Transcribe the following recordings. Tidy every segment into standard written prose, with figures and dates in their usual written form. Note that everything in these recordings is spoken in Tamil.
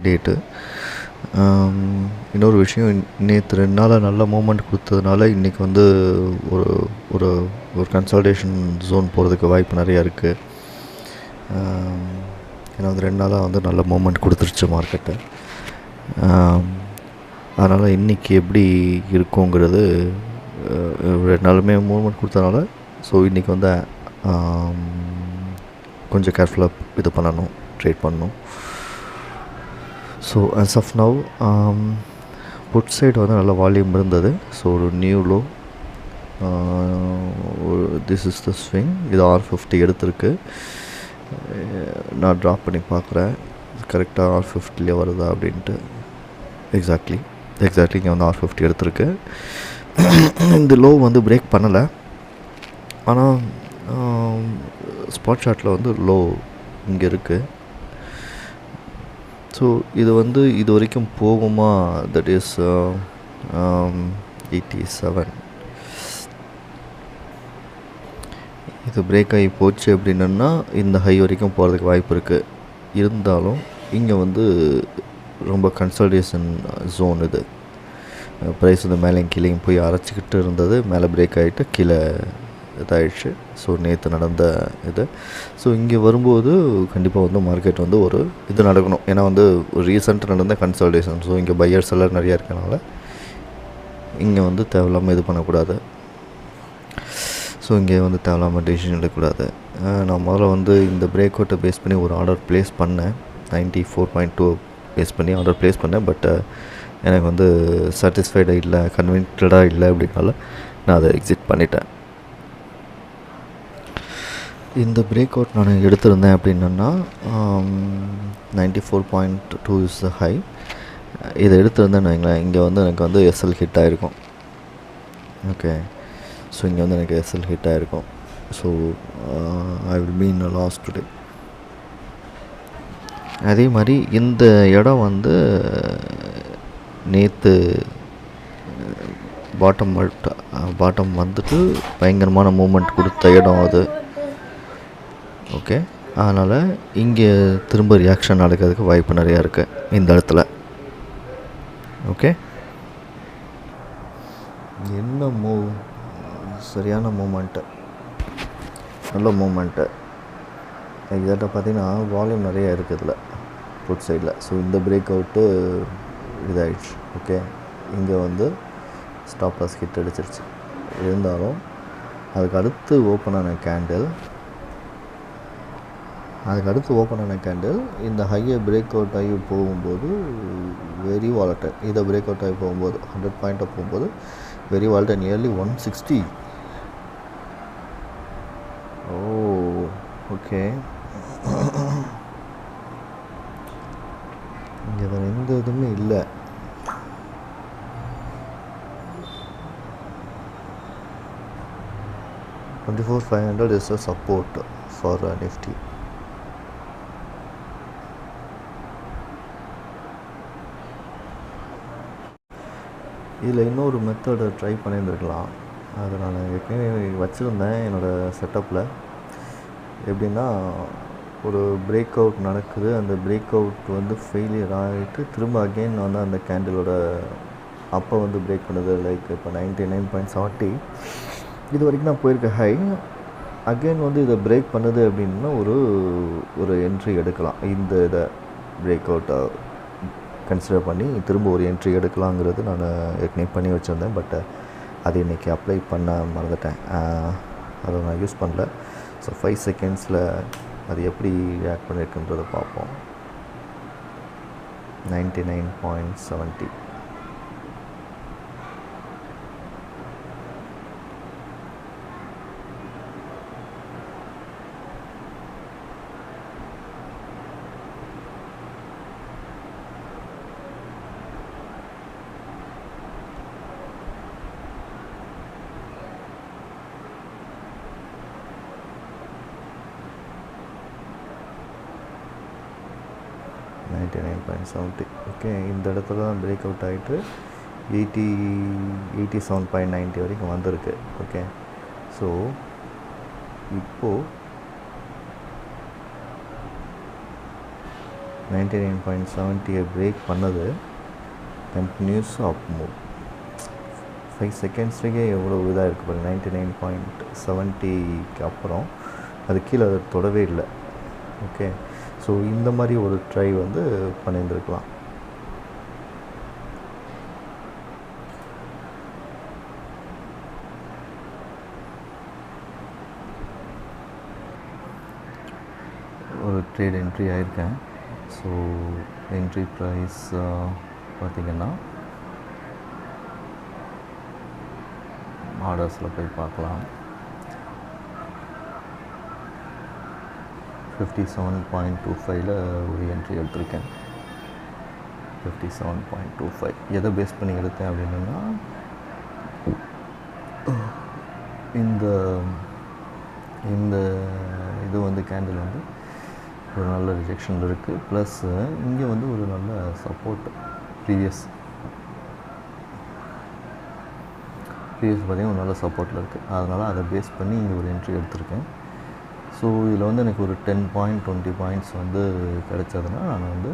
டேட்டு. இன்னொரு விஷயம், நேற்று 2 நாளாக நல்ல மூமெண்ட் கொடுத்ததுனால இன்றைக்கி வந்து ஒரு ஒரு ஒரு கன்சால்டேஷன் ஜோன் போகிறதுக்கு வாய்ப்பு நிறையா இருக்குது. ஏன்னா வந்து 2 நாளாக வந்து நல்ல மூமெண்ட் கொடுத்துருச்சு மார்க்கெட்டை. அதனால் இன்றைக்கி எப்படி இருக்குங்கிறது 2 நாளுமே மூவ்மெண்ட் கொடுத்தனால ஸோ இன்றைக்கி வந்து கொஞ்சம் கேர்ஃபுல்லாக இது பண்ணணும், ட்ரேட் பண்ணணும். So as of now put side வந்து நல்ல வால்யூம் இருந்தது. ஸோ ஒரு new low, this is the swing. இது R50 எடுத்திருக்கு. நான் ட்ராப் பண்ணி பார்க்குறேன் கரெக்டாக R50லே வருதா அப்படின்ட்டு. எக்ஸாக்ட்லி இங்கே வந்து R50 எடுத்திருக்கு. இந்த லோ வந்து பிரேக் பண்ணலை, ஆனால் ஸ்பாட் ஷாட்டில் வந்து லோ இங்கே இருக்குது. ஸோ இது வந்து இது வரைக்கும் போகுமா, தட் இஸ் 87. இது பிரேக் ஆகி போச்சு அப்படின்னா இந்த ஹை வரைக்கும் போகிறதுக்கு வாய்ப்பு இருக்குது. இருந்தாலும் இங்கே வந்து ரொம்ப கன்சல்டேஷன் ஜோன். இது ப்ரைஸ் வந்து மேலேயும் கீழேயும் போய் அரைச்சிக்கிட்டு இருந்தது. மேலே பிரேக் ஆகிட்டு கீழே இதாகிடுச்சு. ஸோ நேற்று நடந்த இது. ஸோ இங்கே வரும்போது கண்டிப்பாக வந்து மார்க்கெட் வந்து ஒரு இது நடக்கணும். ஏன்னா வந்து ஒரு ரீசெண்டாக நடந்த கன்சல்டேஷன். ஸோ இங்கே பையர்ஸ் எல்லாம் நிறையா இருக்கனால இங்கே வந்து தேவையில்லாமல் இது பண்ணக்கூடாது. ஸோ இங்கே வந்து தேவையில்லாமல் டெசிஷன் எடுக்கக்கூடாது. நான் முதல்ல வந்து இந்த பிரேக் அவுட்டை பேஸ் பண்ணி ஒரு ஆர்டர் ப்ளேஸ் பண்ணேன். 94.2 பேஸ் பண்ணி ஆர்டர் ப்ளேஸ் பண்ணேன். பட் எனக்கு வந்து சாட்டிஸ்ஃபைடாக இல்லை, கன்வின்ஸ்டாக இல்லை அப்படின்னால நான் அதை எக்ஸிட் பண்ணிட்டேன். இந்த பிரேக் அவுட் நான் எடுத்திருந்தேன் அப்படின்னா 94.2 இஸ் த ஹை. இதை எடுத்திருந்தேன்னு வைங்களேன், இங்கே வந்து எனக்கு வந்து எஸ்எல் ஹிட் ஆகிருக்கும். ஓகே, ஸோ இங்கே வந்து எனக்கு எஸ்எல் ஹிட் ஆகிருக்கும். So I will be in a loss today. அதே மாதிரி இந்த இடம் வந்து நேற்று பாட்டம் வந்துட்டு பயங்கரமான மூமெண்ட் கொடுத்த இடம் அது. ஓகே, அதனால் இங்கே திரும்ப ரியாக்ஷன் நடக்கிறதுக்கு வாய்ப்பு நிறையா இருக்குது இந்த இடத்துல. ஓகே, என்ன சரியான மூமெண்ட்டு, நல்ல மூமெண்ட்டு. எக்ஸாக்டாக பார்த்தீங்கன்னா வால்யூம் நிறையா இருக்குது இதில் புட் சைடில். ஸோ இந்த பிரேக் அவுட்டு இதாகிடுச்சு. ஓகே, இங்கே வந்து ஸ்டாப் லாஸ் ஹிட் அடிச்சிருச்சு. இருந்தாலும் அதுக்கு அடுத்து ஓப்பன் ஆன கேண்டில் இந்த ஹையை பிரேக் அவுட் ஆகி போகும்போது வெரி வாலட்டல். இதை பிரேக் அவுட் ஆகி போகும்போது 100 பாயிண்ட்டை போகும்போது வெரி வாலட்டல், நியர்லி 160. ஓகே, இங்கே வேறு எந்த இதுவுமே இல்லை. $24,500 is a support for Nifty. இதில் இன்னொரு மெத்தடை ட்ரை பண்ணியிருந்துருக்கலாம். அதை நான் ஏற்கனவே வச்சுருந்தேன் என்னோடய செட்டப்பில். எப்படின்னா, ஒரு பிரேக் அவுட் நடக்குது, அந்த பிரேக் அவுட் வந்து ஃபெயிலியர் ஆகிட்டு திரும்ப அகெயின் வந்து அந்த கேண்டிலோட அப்போ வந்து பிரேக் பண்ணுது. லைக் இப்போ 99.70 இது வரைக்கும் நான் போயிருக்க ஹை. அகெயின் வந்து இதை பிரேக் பண்ணுது அப்படின்னா ஒரு என்ட்ரி எடுக்கலாம். இந்த இதை பிரேக் அவுட்டை கன்சிடர் பண்ணி திரும்ப ஒரு என்ட்ரி எடுக்கலாங்கிறது நான் ஏற்கனவே பண்ணி வச்சுருந்தேன். பட் அது இன்றைக்கி அப்ளை பண்ண மறந்துட்டேன். அதை நான் யூஸ் பண்ணல. ஸோ 5 செகண்ட்ஸில் அது எப்படி ரியாக்ட் பண்ணியிருக்குன்றதை பார்ப்போம். 99.70 99.70. ஓகே, இந்த இடத்துல தான் பிரேக் அவுட் ஆகிட்டு 87.90 வரைக்கும் வந்திருக்கு. ஓகே, ஸோ இப்போது 99.70 பிரேக் பண்ணது, கண்டினியூஸ் அப் மூவ். 5 செகண்ட்ஸ்லேயே எவ்வளோ இதாக இருக்குது பாருங்கள். 99.70க்கு அப்புறம் அது கீழே அதை தொடவே இல்லை. ஓகே, ஸோ இந்த மாதிரி ஒரு ட்ரை வந்து பண்ணியிருந்துருக்கலாம். ஒரு ட்ரேட் என்ட்ரி ஆகிருக்கேன். ஸோ என்ட்ரி ப்ரைஸ் பார்த்திங்கன்னா ஆர்டர்ஸில் போய் பார்க்கலாம். 57.25ல் ஒரு என்ட்ரி எடுத்திருக்கேன். 57.25 எதை பேஸ் பண்ணி எடுத்தேன் அப்படின்னா, இந்த இந்த இது வந்து கேண்டில் வந்து ஒரு நல்ல ரிஜெக்ஷனில் இருக்குது. ப்ளஸ் இங்கே வந்து ஒரு நல்ல சப்போர்ட் ப்ரீவியஸ் பார்த்திங்கன்னா ஒரு நல்ல சப்போர்ட்டில் இருக்குது. அதனால் அதை பேஸ் பண்ணி இங்கே ஒரு என்ட்ரி எடுத்திருக்கேன். ஸோ இதில் வந்து எனக்கு ஒரு 10-20 பாயிண்ட்ஸ் வந்து கிடைச்சதுன்னா நான் வந்து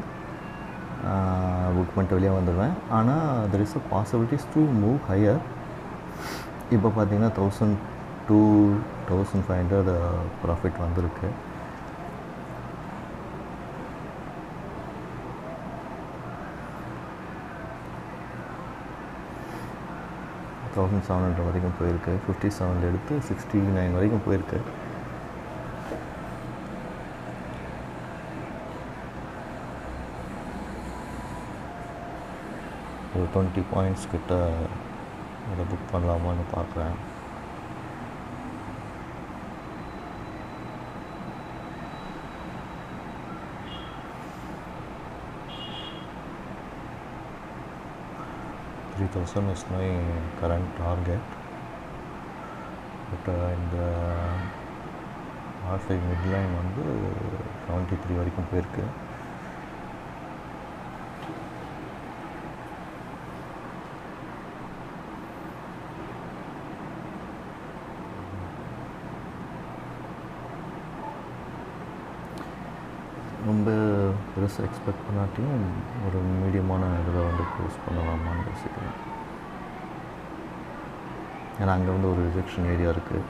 புக் பண்ணிட்டு வெளியே வந்துடுவேன். ஆனால் there is a possibilities to move higher. இப்போ பார்த்திங்கன்னா 1,000-2,500 ப்ராஃபிட் வந்திருக்கு. $1,700 வரைக்கும் போயிருக்கு. 57 எடுத்து 69 வரைக்கும் போயிருக்கு. ஒரு 20 பாயிண்ட்ஸ் கிட்ட அதை புக் பண்ணலாமான்னு பார்க்குறேன். $3,000 is my current target. But இந்த R5 மிட்லைன் வந்து 73 வரைக்கும் போயிருக்கு. ரொம்ப பெருசாக எக்ஸ்பெக்ட் பண்ணாட்டியும் ஒரு மீடியமான இதில் வந்து க்ளோஸ் பண்ணலாமான்னு யோசிக்கிறேன். ஏன்னா அங்கே வந்து ஒரு ரிஜெக்ஷன் ஏரியா இருக்குது.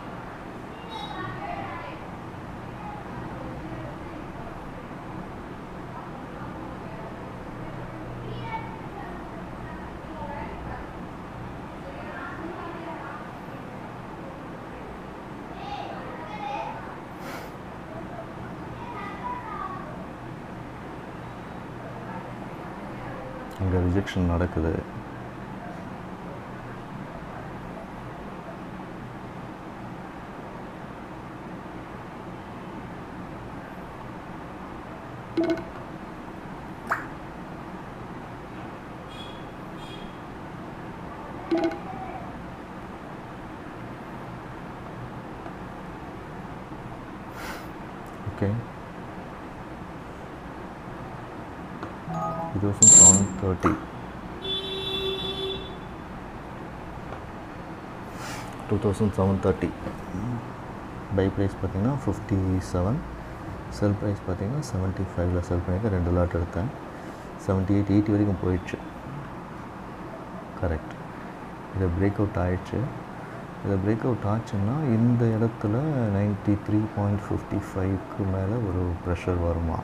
அங்கே ரிஜெக்ஷன் நடக்குது. ஓகே, 2730 2730 பை ப்ரைஸ் பார்த்திங்கன்னா 57, செல் ப்ரைஸ் பார்த்திங்கன்னா 75ல் செல் பண்ணியிருக்கேன். 2 லாட் எடுத்தேன். 78, 80 வரைக்கும் போயிடுச்சு. கரெக்ட். இதை பிரேக் அவுட் ஆகிடுச்சு. இதை பிரேக் அவுட் ஆச்சுன்னா இந்த இடத்துல 93.55க்கு மேலே ஒரு ப்ரெஷர் வருமா?